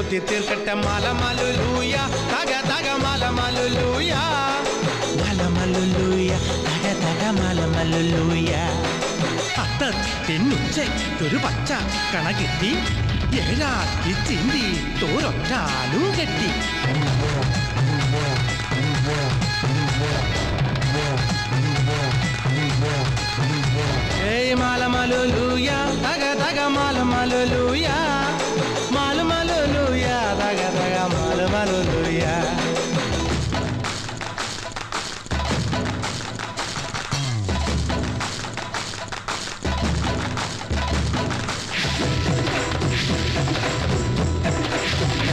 കുത്തി തീർക്കട്ടെ മലമലുലൂയ തക തക മലമലുലൂയ മലമലുലൂയ തക തക മലമലുലൂയ അത്തത്തിനുച്ചയ്ക്കൊരു പച്ച കണ കിട്ടി ഏഴാക്കി ചിന്തി തോരൊറ്റാലും കെട്ടി ഏയ് മലമലുലൂയ തക തക മലമലുലൂയ മലമലുലൂയ തക തക മലമലുലൂയ